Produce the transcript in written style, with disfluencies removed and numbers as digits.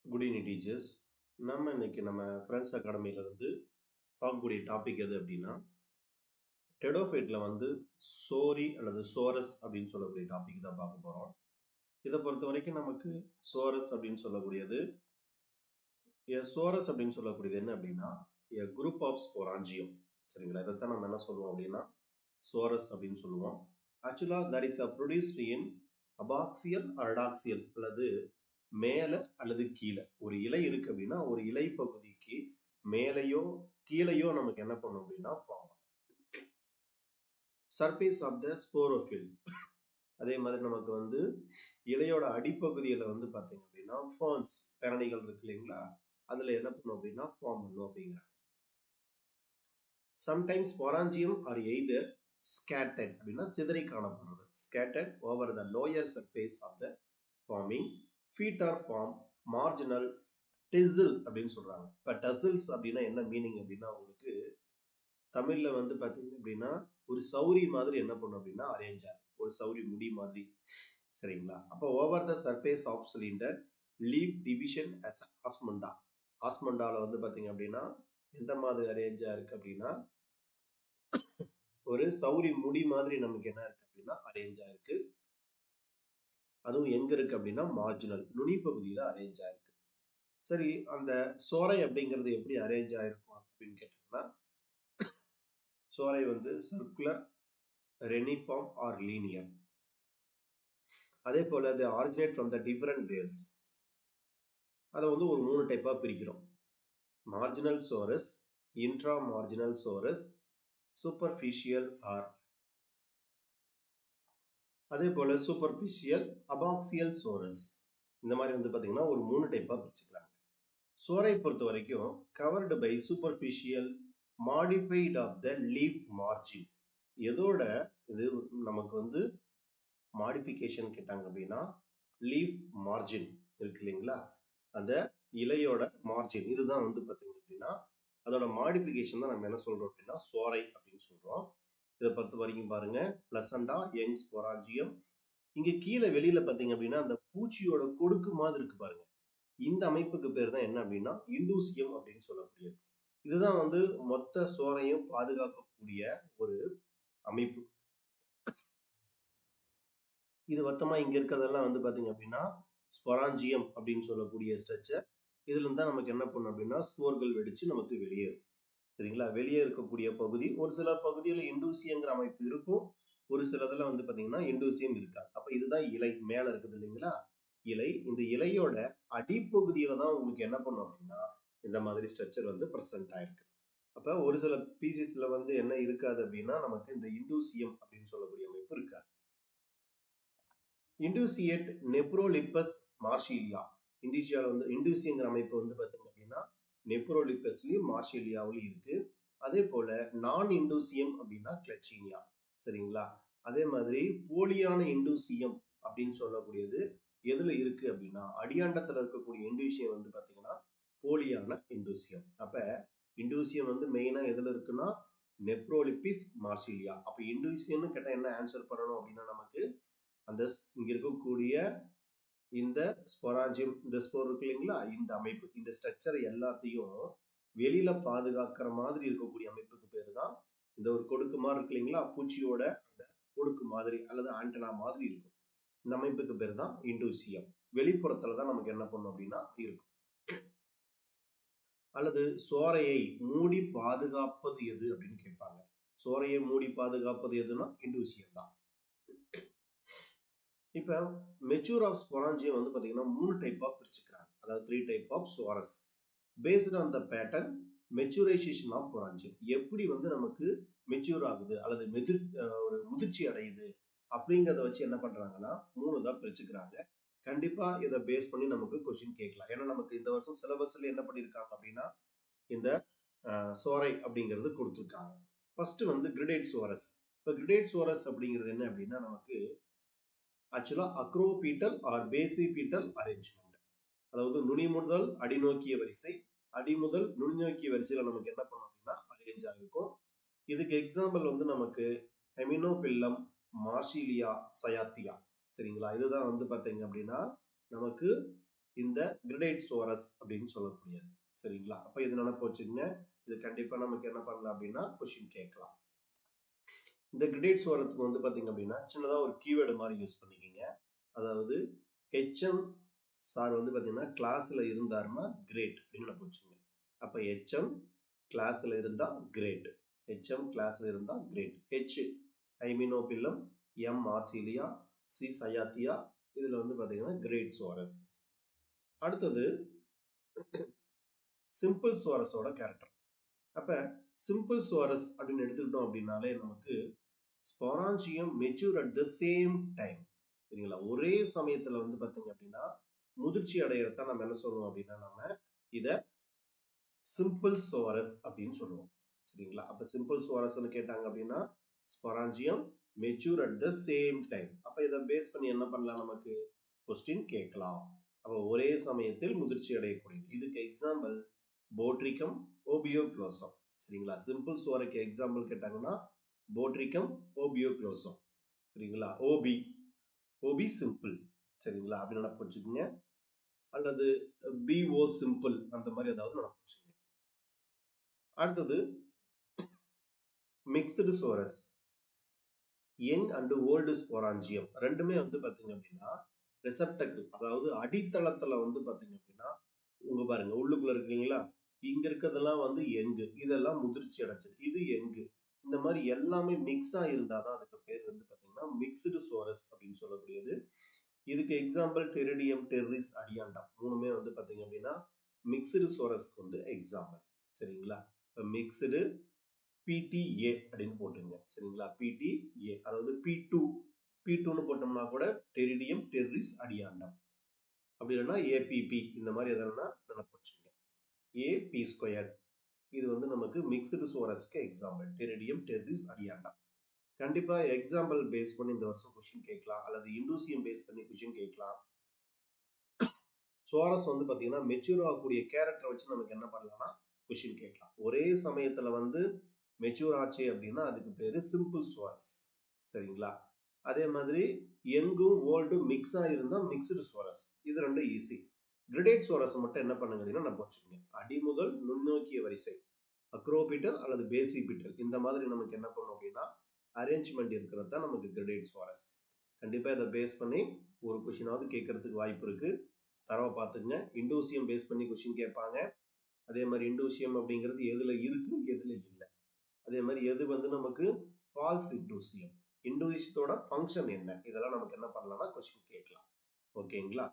Good evening teachers. நம்ம இன்னைக்கு நம்ம ஃப்ரெண்ட்ஸ் அகாடமியில இருந்து பார்க்கக்கூடிய டாபிக் எது அப்படின்னா டெடோஃபைட்ல வந்து சோரி அல்லது சோரஸ் அப்படின்னு சொல்லக்கூடிய டாபிக் தான் பார்க்க போறோம். இதை பொறுத்த வரைக்கும் நமக்கு சோரஸ் அப்படின்னு சொல்லக்கூடியது சோரஸ் அப்படின்னு சொல்லக்கூடியது என்ன அப்படின்னா குரூப் ஆஃப் ஸ்போராஞ்சியம். சரிங்களா, இதைத்தான் நம்ம என்ன சொல்லுவோம் அப்படின்னா சோரஸ் அப்படின்னு சொல்லுவோம். Actually that is produced in abaxial adaxial அல்லது மேல அல்லது கீழே ஒரு இலை இருக்கு அப்படின்னா ஒரு இலை பகுதிக்கு மேலேயோ கீழேயோ நமக்கு என்ன பண்ணும் அப்படின்னா சர்ஃபேஸ் ஆஃப் த ஸ்போரோஃபில். அதே மாதிரி நமக்கு வந்து இலையோட அடிப்பகுதியில வந்து பாத்தீங்க அப்படின்னா ஃபர்ன்ஸ் பேரணிகள் இருக்கு இல்லைங்களா, அதுல என்ன பண்ணும் அப்படின்னா ஃபார்ம் பண்ணும் அப்படிங்கிற. சம்டைம்ஸ் ஸ்போராஞ்சியம் ஆர் எய்தர் scattered அப்படின்னா சிதறி காணப்படுறது, scattered over the lower surface of the forming feet or form marginal டெசில் அப்படின்னு சொல்றாங்க. இப்ப டசில்ஸ் அப்படின்னா என்ன மீனிங் அப்படின்னா உங்களுக்கு தமிழ்ல வந்து பாத்தீங்க அப்படின்னா ஒரு சௌரி மாதிரி என்ன பண்ணும் அப்படின்னா அரேஞ்ச் ஆகும், ஒரு சௌரி முடி மாதிரி. சரிங்களா, அப்போ over the surface of cylinder leave division as Osmunda. ஆஸ்மண்டால வந்து பாத்தீங்க அப்படின்னா எந்த மாதிரி அரேஞ்சா இருக்கு அப்படின்னா ஒரு சௌரி முடி மாதிரி நமக்கு என்ன இருக்கு அப்படின்னா அரேஞ்சா இருக்கு. அதுவும் எங்க இருக்கு அப்படின்னா மார்ஜினல் நுனி பகுதியில அரேஞ்ச் ஆயிருக்கு. சரி, அந்த சோரை அப்படிங்கிறது எப்படி அரேஞ்ச் ஆயிருக்கும் அப்படின்னு கேட்டோம்னா சோரை வந்து சர்க்குலர், ரெனிஃபார்ம் ஆர் லீனியர். அதே போல அது originate from the different waves. அதை வந்து ஒரு 3 டைப்பா பிரிக்கிறோம்: marginal sori, intra marginal sori, superficial or அதே போல சூப்பர்ஃபிஷியல் அபாக்சியல் சோரஸ். இந்த மாதிரி வந்து பாத்தீங்கன்னா ஒரு 3 டைப்பா பிரிச்சுக்கிறாங்க. சோரை பொறுத்த வரைக்கும் covered by superficial modified of the leaf margin. எதோட இது நமக்கு வந்து மாடிஃபிகேஷன் கேட்டாங்க அப்படின்னா லீஃப் மார்ஜின் இருக்கு இல்லைங்களா, அந்த இலையோட மார்ஜின் இதுதான் வந்து பாத்தீங்க அப்படின்னா அதோட மாடிஃபிகேஷன் தான் நம்ம என்ன சொல்றோம் அப்படின்னா சோரை அப்படின்னு சொல்றோம். இதை பொறுத்த வரைக்கும் பாருங்க பிளசண்டா யங் ஸ்போராஞ்சியம். இங்க கீழே வெளியில பாத்தீங்க அப்படின்னா அந்த பூச்சியோட கொடுக்கு மாதிரி இருக்கு பாருங்க, இந்த அமைப்புக்கு பேர் தான் என்ன அப்படின்னா இண்டூசியம் அப்படின்னு சொல்லக்கூடியது. இதுதான் வந்து மொத்த சோரையும் பாதுகாக்கக்கூடிய ஒரு அமைப்பு. இது மொத்தமா இங்க இருக்கிறதெல்லாம் வந்து பாத்தீங்க அப்படின்னா ஸ்பொராஞ்சியம் அப்படின்னு சொல்லக்கூடிய ஸ்ட்ரக்சர். இதுல இருந்தா நமக்கு என்ன பண்ணும் அப்படின்னா ஸ்போர்கள் வெடிச்சு நமக்கு வெளியேறும். சரிங்களா, வெளியே இருக்கக்கூடிய பகுதி ஒரு சில பகுதியில இண்டூசியங்கிற அமைப்பு இருக்கும், ஒரு சிலதுல வந்து பாத்தீங்கன்னா இண்டூசியம் இருக்காது. அப்ப இதுதான் இலை மேல இருக்குது இல்லைங்களா இலை. இந்த இலையோட அடிப்பகுதியில தான் உங்களுக்கு என்ன பண்ணும் அப்படின்னா இந்த மாதிரி ஸ்ட்ரக்சர் வந்து பிரசன்ட் ஆயிருக்கு. அப்ப ஒரு சில பீசிஸ்ல வந்து என்ன இருக்காது அப்படின்னா நமக்கு இந்த இண்டூசியம் அப்படின்னு சொல்லக்கூடிய அமைப்பு இருக்காது. இண்டூசியேட் நெப்ரோலிப்பஸ் மார்ஷிலியா. இண்டூசியால வந்து இண்டூசியங்கிற அமைப்பு வந்து பாத்தீங்க அப்படின்னா நெப்ரோலிப்பஸ்லயும் மார்ஷிலியாவிலும் இருக்கு. அதே போல நான் இண்டூசியம் அப்படின்னா கிளச்சினியா. சரிங்களா, அதே மாதிரி போலியான இண்டூசியம் அப்படின்னு சொல்லக்கூடியது எதுல இருக்கு அப்படின்னா அடியாண்டத்துல இருக்கக்கூடிய இண்டூசியம் வந்து பாத்தீங்கன்னா போலியான இண்டூசியம். அப்ப இண்டூசியம் வந்து மெயினா எதுல இருக்குன்னா நெப்ரோலிப்பிஸ் மார்ஷிலியா. அப்ப இண்டூசியம்னு கேட்டா என்ன ஆன்சர் பண்ணணும் அப்படின்னா நமக்கு அந்த இங்க இருக்கக்கூடிய இந்த ஸ்பொராஞ்சியம், இந்த ஸ்போர் இருக்கு இல்லைங்களா, இந்த அமைப்பு, இந்த ஸ்ட்ரக்சர் எல்லாத்தையும் வெளியில பாதுகாக்கிற மாதிரி இருக்கக்கூடிய அமைப்புக்கு பேரு தான் இந்த ஒரு கொடுக்கு மாதிரி இருக்கு இல்லைங்களா, பூச்சியோட அந்த கொடுக்கு மாதிரி அல்லது ஆண்டனா மாதிரி இருக்கும், இந்த அமைப்புக்கு பேர் தான் இண்டூசியம். வெளிப்புறத்துல தான் நமக்கு என்ன பண்ணும் அப்படின்னா இருக்கும். அல்லது சோரையை மூடி பாதுகாப்பது எது அப்படின்னு கேட்பாங்க. சோரையை மூடி பாதுகாப்பது எதுன்னா இண்டூசியம் தான். இப்ப மெச்சூர் ஆஃப் ஸ்பொராஞ்சியம் வந்து பாத்தீங்கன்னா 3 டைப்பா பிரிச்சுக்கிறாங்க, அதாவது 3 type of sorus based on the pattern maturisation of sporangium. எப்படி வந்து நமக்கு மெச்சூர் ஆகுது அல்லது ஒரு முதிர்ச்சி அடையுது அப்படிங்கிறத வச்சு என்ன பண்றாங்கன்னா 3 தான் பிரிச்சுக்கிறாங்க. கண்டிப்பா இதை பேஸ் பண்ணி நமக்கு கொஸ்டின் கேட்கலாம். ஏன்னா நமக்கு இந்த வருஷம் சிலபஸ்ல என்ன பண்ணிருக்காங்க அப்படின்னா இந்த சோரை அப்படிங்கிறது கொடுத்துருக்காங்க. ஃபர்ஸ்ட் வந்து கிரிடேட் சோரஸ். இப்ப கிரிடேட் சோரஸ் அப்படிங்கிறது என்ன அப்படின்னா நமக்கு ஆக்சுவலா அக்ரோபீட்டல் ஆர் பேசிபீட்டல் அரேஞ்ச்மெண்ட். அதாவது நுனி முதல் அடி நோக்கிய வரிசை, அடி முதல் நுனி நோக்கிய வரிசையில நமக்கு என்ன பண்ணும் அப்படின்னா அரேஞ்ச் ஆகிருக்கும். இதுக்கு எக்ஸாம்பிள் வந்து நமக்கு ஹெமினோபில்லம், மார்ஷிலியா, சயாத்தியா. சரிங்களா, இதுதான் வந்து பாத்தீங்க அப்படின்னா நமக்கு இந்த கிரடேட் சோரஸ் அப்படின்னு சொல்லக்கூடியது. சரிங்களா? அப்ப இது நினைப்பு வச்சுக்கங்க. இது கண்டிப்பா நமக்கு என்ன பண்ணலாம் அப்படின்னா கொஸ்டின் கேட்கலாம். இந்த கிரடேட் சோரத்துக்கு வந்து பாத்தீங்க அப்படின்னா சின்னதா ஒரு கீவேர்டு மாதிரி யூஸ் பண்ணிக்கிங்க. அதாவது ஹெச்எம் சார் வந்து பாத்தீங்கன்னா கிளாஸ்ல இருந்தாருன்னா கிரேட் அப்படின்னு நினைப்பு வச்சுங்க. அப்ப ஹெச்எம் கிளாஸ்ல இருந்தா கிரேட். ஹெச்எம் கிளாஸ்ல இருந்தா great. H ஹைமினோபில்லம், M Marsilea, C சயாத்தியா, இதுல வந்து பாத்தீங்கன்னா கிரேட் சோரஸ். அடுத்தது சிம்பிள் சோரஸோட கேரக்டர். அப்ப சிம்பிள் சோரஸ் அப்படின்னு எடுத்துக்கிட்டோம் அப்படின்னாலே நமக்கு sporangium mature at the same time. சரிங்களா? ஒரே சமயத்துல வந்து பாத்தீங்க அப்படின்னா முதிர்ச்சி அடையறத நம்ம என்ன சொல்லுவோம் அப்படின்னா நம்ம இத சிம்பிள் சோரஸ் அப்படின்னு சொல்லுவோம். சரிங்களா? அப்ப சிம்பிள் சோரஸ்ன்னு கேட்டாங்க அப்படின்னா sporangium mature at the same time. அப்ப இதை பேஸ் பண்ணி என்ன பண்ணலாம், நமக்கு கொஸ்டின் கேட்கலாம். அப்ப ஒரே சமயத்தில் முதிர்ச்சி அடையக்கூடிய, இதுக்கு எக்ஸாம்பிள் போட்ரிகம், ஓபியோக்ளோசம். சரிங்களா? சிம்பிள் சோரைக்கு எக்ஸாம்பிள் கேட்டாங்கன்னா போட்ரிகம், ஓபியோக்ளோசம். சரிங்களா? ஓபி சிம்பிள். சரிங்களா? அப்படி நினைப்பு வச்சுக்கோங்க. அல்லது பிஓ சிம்பிள் அந்த மாதிரி ஏதாவது நினைப்பு வச்சுக்கோங்க. அடுத்தது mixed Soros, young and old sporangium. ரெண்டுமே வந்து பாத்தீங்க அப்படின்னா ரெசப்டக்கிள், அதாவது அடித்தளத்துல வந்து பாத்தீங்க அப்படின்னா உங்க பாருங்க உள்ளுக்குள்ள இருக்கீங்களா, இங்க இருக்கிறதெல்லாம் வந்து எங்கு, இதெல்லாம் முதிர்ச்சி அடைச்சது, இது எங்கு, இந்த மாதிரி எல்லாமே மிக்ஸா இருந்தாதான் அதுக்கு பேர் வந்து பாத்தீங்கன்னா மிக்ஸ்டு சோரஸ் அப்படின்னு சொல்லக்கூடியது. இதுக்கு எக்ஸாம்பிள் டெரிடியம், டெர்ரிஸ், அடியாண்டம் மூணுமே வந்து பாத்தீங்க அப்படின்னா மிக்ஸ்டு சோரஸ்க்கு வந்து எக்ஸாம்பிள். சரிங்களா? மிக்ஸ்டு PTA அப்படின்னு போட்டுங்க. சரிங்களா? PTA, அதாவது P2ன்னு போட்டோம்னா கூட டெரிடியம், டெர்ரிஸ், அடியாண்டம். அப்படி இல்லைன்னா APP, இந்த மாதிரி எதனா நினைப்பு வச்சுங்க. AP², இது வந்து நமக்கு மிக்ஸ்டு சோரஸ்க்கு எக்ஸாம்பிள். டெரிடியம், டெர்ரிஸ், அடியாண்டம். கண்டிப்பா எக்ஸாம்பிள் பேஸ் பண்ணி இந்த வருஷம் கொஸ்டின் கேட்கலாம், அல்லது இண்டூசியம் பேஸ் பண்ணி கொஸ்டின் கேட்கலாம். சோரஸ் வந்து பாத்தீங்கன்னா மெச்சூர் ஆகக்கூடிய கேரக்டர் வச்சு நமக்கு என்ன பண்ணலாம்னா கொஸ்டின் கேட்கலாம். ஒரே சமயத்துல வந்து மெச்சூர் ஆச்சு அப்படின்னா அதுக்கு பேரு சிம்பிள் சோரஸ். சரிங்களா? அதே மாதிரி யங்கும் ஓல்டும் மிக்ஸா இருந்தா மிக்ஸ்டு சோரஸ். இது ரெண்டும் ஈஸி. கிரடேட் சோரஸ் மட்டும் என்ன பண்ணுங்கன்னா நம்ம வச்சுக்கோங்க, அடி முதல் நுண்ணோக்கிய வரிசை, அக்ரோபிட்டல் அல்லது பேசிபிட்டல், இந்த மாதிரி நமக்கு என்ன பண்ணும் அப்படின்னா அரேஞ்ச்மெண்ட் இருக்கிறது தான் நமக்கு கிரடேட் சோரஸ். கண்டிப்பா இதை பேஸ் பண்ணி ஒரு கொஸ்டினாவது கேட்கறதுக்கு வாய்ப்பு இருக்கு. தரவை பார்த்துங்க. இண்டோசியம் பேஸ் பண்ணி கொஸ்டின் கேட்பாங்க. அதே மாதிரி இண்டோசியம் அப்படிங்கிறது எதுல இருக்கு, எதுல இல்லை, அதே மாதிரி எது வந்து நமக்கு ஃபால்ஸ் இண்டோசியம், இண்டோசியத்தோட ஃபங்க்ஷன் என்ன, இதெல்லாம் நமக்கு என்ன பண்ணலாம்னா கொஸ்டின் கேட்கலாம். ஓகேங்களா?